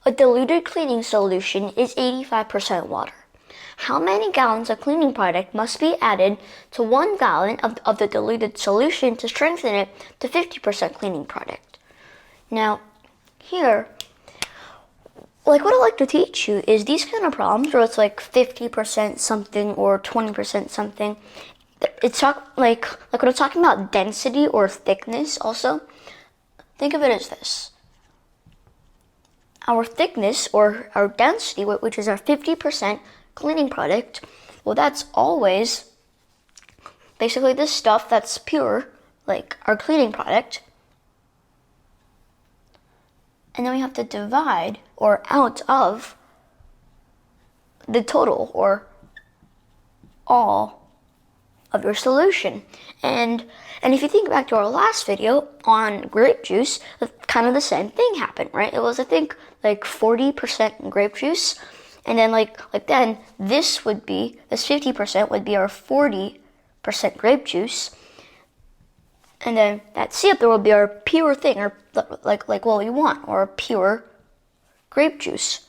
A diluted cleaning solution is 85% water. How many gallons of cleaning product must be added to 1 gallon of the diluted solution to strengthen it to 50% cleaning product? Now, here, like what I like to teach you is these kind of problems where it's like 50% something or 20% something. It's like when I'm talking about density or thickness also, think of it as this. Our thickness or our density, which is our 50% cleaning product, well, that's always basically this stuff that's pure, like our cleaning product. And then we have to divide or out of the total or all of your solution. And if you think back to our last video on grape juice, kind of the same thing happened, right? It was, I think, like 40% grape juice. And then then this 50% would be our 40% grape juice. And then that C up there will be our pure thing, or like what we want, or pure grape juice,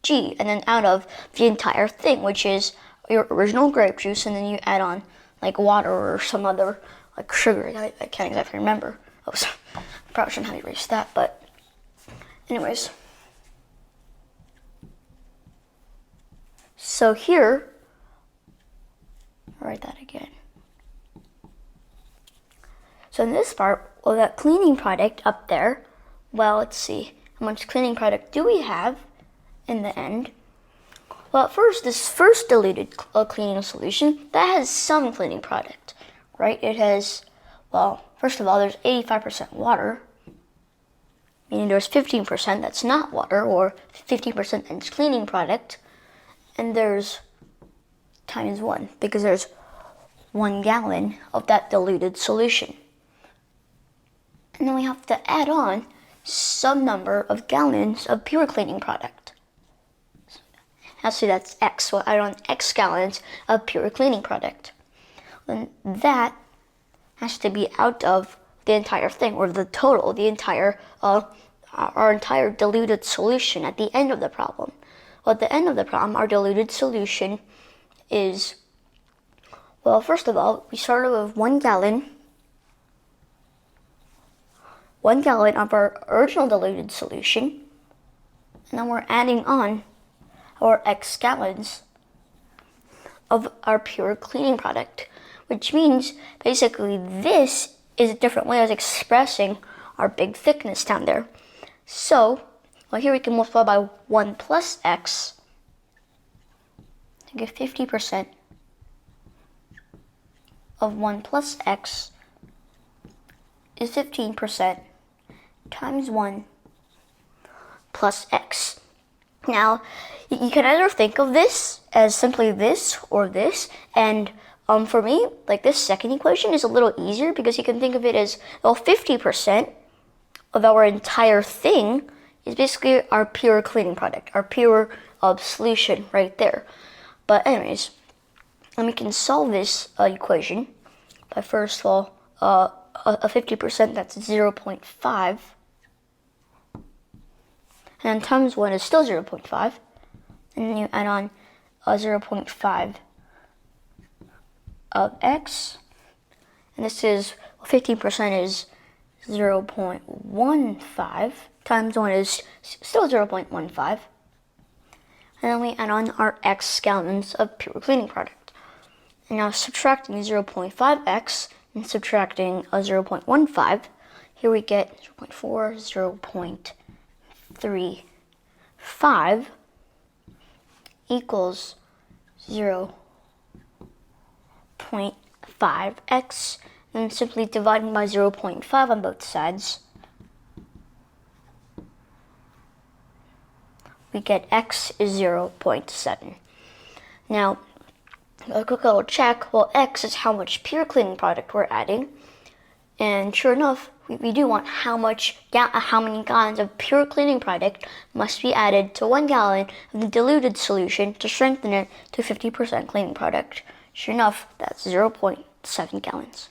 G. And then out of the entire thing, which is your original grape juice, and then you add on like water or some other like sugar. I can't exactly remember. Oh, so I probably shouldn't have erased that, but anyways. So here, I'll write that again. So in this part, well, that cleaning product up there, well, let's see, how much cleaning product do we have in the end? Well, at first, this first diluted cleaning solution, that has some cleaning product, right? It has, well, first of all, there's 85% water, meaning there's 15% that's not water, or 15% that's cleaning product, and there's times 1, because there's 1 gallon of that diluted solution. And then we have to add on some number of gallons of pure cleaning product. Actually, that's X, so add on X gallons of pure cleaning product. Then that has to be out of the entire thing, or the total, the entire, our entire diluted solution at the end of the problem. Well, at the end of the problem, our diluted solution is, well, first of all, we started with 1 gallon of our original diluted solution, and then we're adding on our X gallons of our pure cleaning product, which means basically this is a different way of expressing our big thickness down there. So, well, here we can multiply by 1 plus X to get 50% of 1 plus X is 15% times 1 plus X. Now, you can either think of this as simply this or this, and for me, like this second equation is a little easier because you can think of it as, well, 50% of our entire thing is basically our pure cleaning product, our pure solution right there. But anyways, and we can solve this equation by first of all, a 50%, that's 0.5. And then times 1 is still 0.5. And then you add on 0.5 of X. And this is, well, 15% is 0.15. Times 1 is still 0.15. And then we add on our X gallons of pure cleaning product. And now subtracting 0.5X and subtracting a 0.15, here we get 0.4, 0.35 equals 0.5X, and simply dividing by 0.5 on both sides, we get X is 0.7. Now, a quick little check, well, X is how much pure cleaning product we're adding, and sure enough, we do want how many gallons of pure cleaning product must be added to 1 gallon of the diluted solution to strengthen it to 50% cleaning product. Sure enough, that's 0.7 gallons.